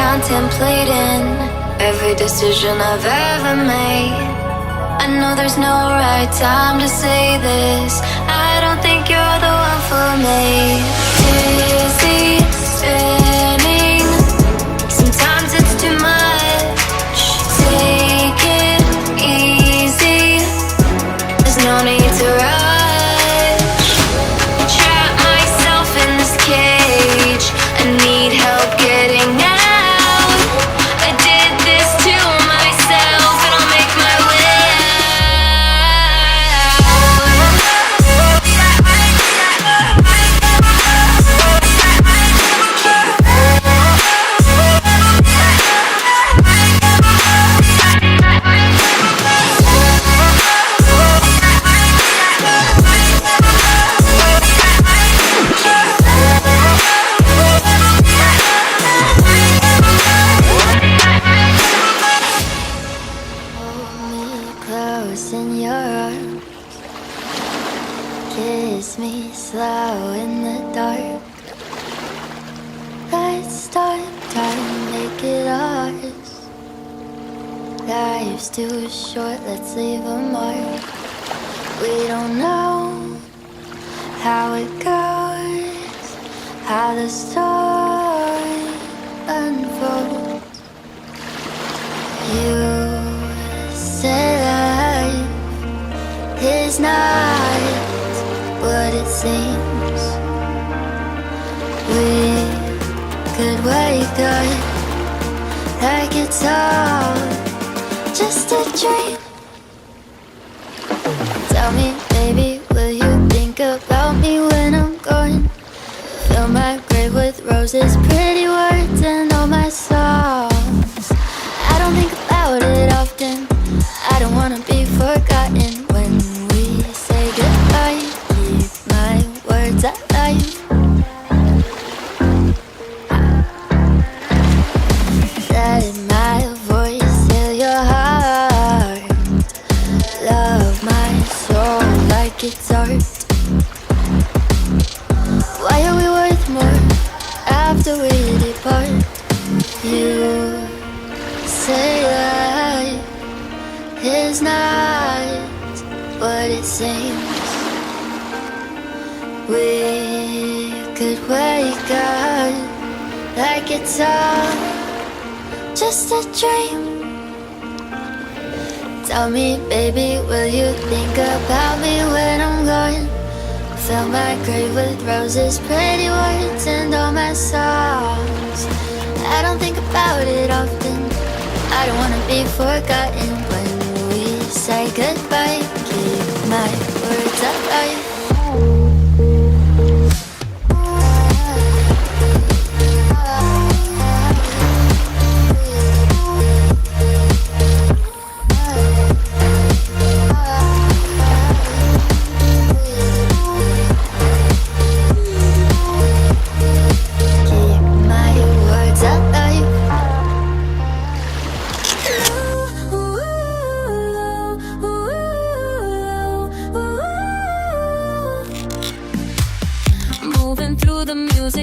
contemplating every decision I've ever made. I know there's no right time to say this. I don't think you're the one for me. Dizzy, spinning. Sometimes it's too much. Take it easy. There's no need to rush. Trap myself in this cage. I need help getting out. I did this to myself, and I'll make my way slow in the dark. Let's start time, make it ours. Life's too short, let's leave a mark. We don't know how it goes, how the story unfolds. You say life is not what it seems. We could wake up like it's all just a dream. Tell me, baby, will you think about me when I'm gone? Fill my grave with roses, pretty words, and all my songs. I don't think about it often. I don't wanna be forgotten when we say goodbye. Keep my words alive. Let my voice fill your heart. Love my soul like it's art. Why are we worth more after we depart? You say life is not what it seems. We could wake up like it's all just a dream. Tell me, baby, will you think about me when I'm gone? Fill my grave with roses, pretty words, and all my songs. I don't think about it often. I don't wanna be forgotten when we say goodbye. Keep my words alive.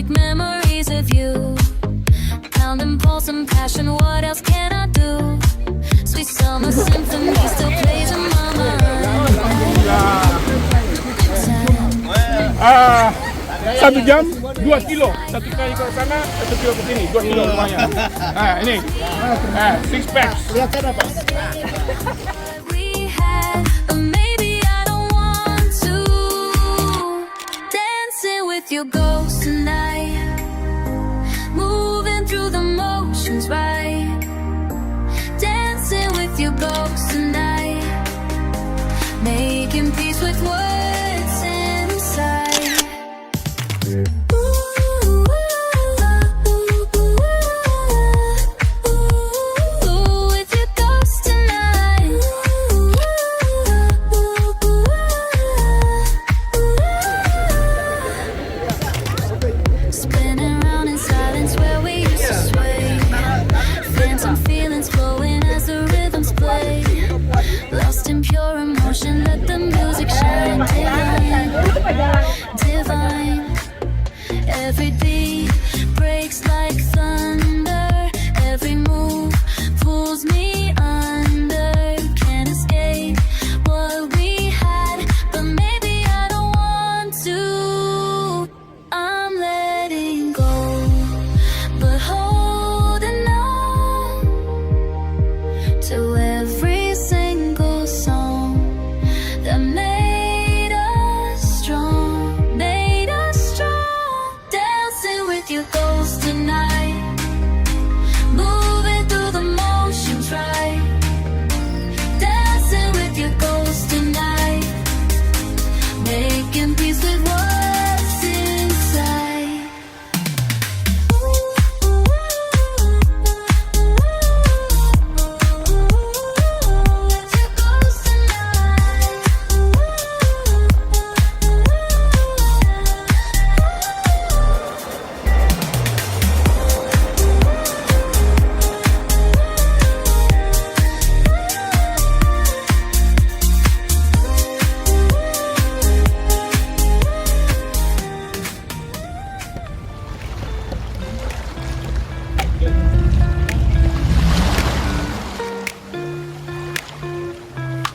Memories of you, pound and pulse and passion. What else can I do? Sweet summer symphony still plays in my mind. 1 jam 2 kilo, 1 kali ke sana, 1 kilo ke sini, 2 kilo lumayan. Ini, 6 packs. Lihatkan apa? Your ghost tonight, moving through the motions right, dancing with your ghost tonight, making peace with words inside. With your ghost tonight. Spinning around in silence where we used to sway. Phantom feelings flowing as the rhythms play. Lost in pure emotion, let the music shine. making peace with what's inside. Let your ghost tonight.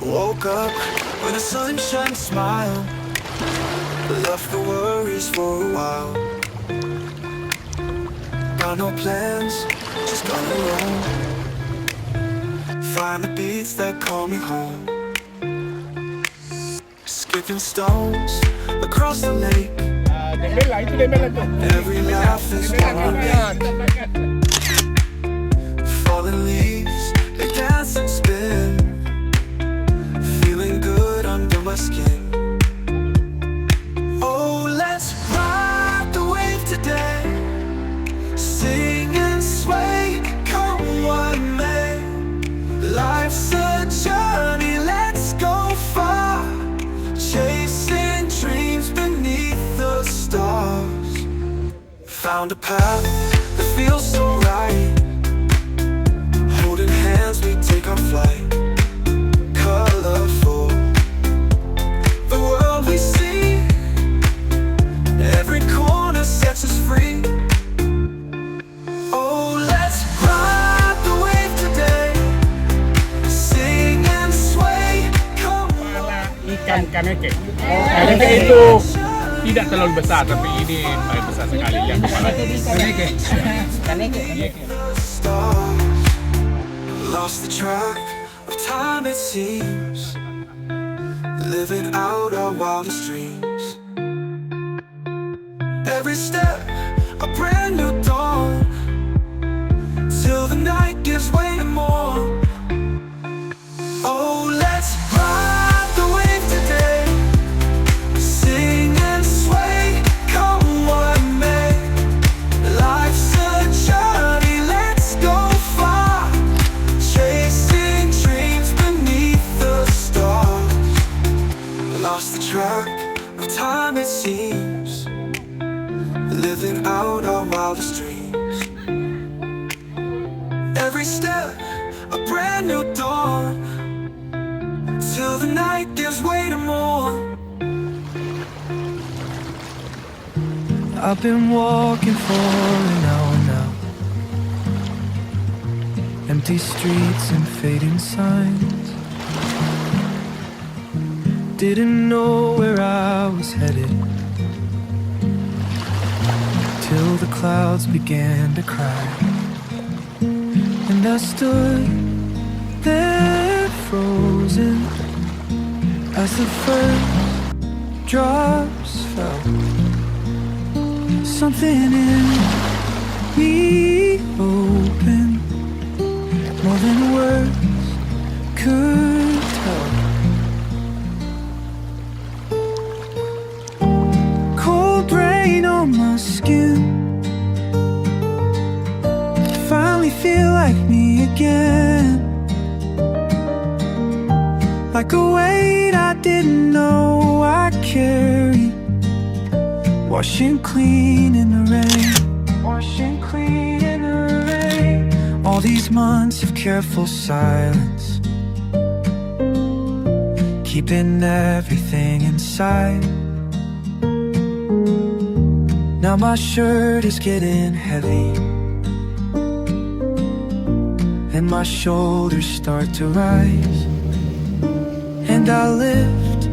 Woke up with a sunshine smile, left the worries for a while. Got no plans, just gonna roam. Find the beats that call me home. Skipping stones across the lake. Dembela, itu dembela tu. Every laugh is one. Falling leaves, they dance and spin. Feeling good under my skin. Oh, let's ride the wave today. Sing and sway, come what may. Life's a journey, let's go far. Chasing dreams beneath the stars. Found a path that feels so right. Holding hands, we take our flight. Colorful, the world we see. Every corner sets us free. Oh, let's ride the wave today. Sing and sway, come on. Ikan kaneke. Kaneke itu tidak terlalu besar, tapi ini paling besar sekali yang kepala. Kaneke. Stars. Lost the track of time it seems. Living out our wildest dreams. Every step a brand new dawn. Till the night gives way to more. Oh, let's ride the wave today. Sing and sway, come what may. Life's a journey, let's go far. Chasing dreams beneath the stars. Lost the track of time it seems. Living out our wildest dreams. Every step a brand new dawn. Till the night gives way to more. I've been walking for an hour now. Empty streets and fading signs. Didn't know where I was headed till the clouds began to cry. And I stood there frozen as the first drops fell. Something in me opened, more than words could tell. Cold rain on my skin, finally feel like me again. Like a weight I didn't know I carried. Washing clean in the rain. Washing clean in the rain. All these months of careful silence, keeping everything inside. Now my shirt is getting heavy, and my shoulders start to rise. And I lift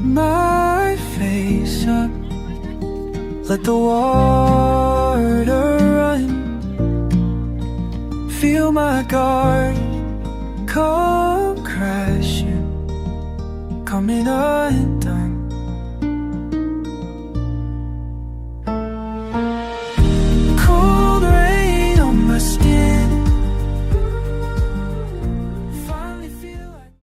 my face up, let the water run. Feel my guard come crashing, coming on.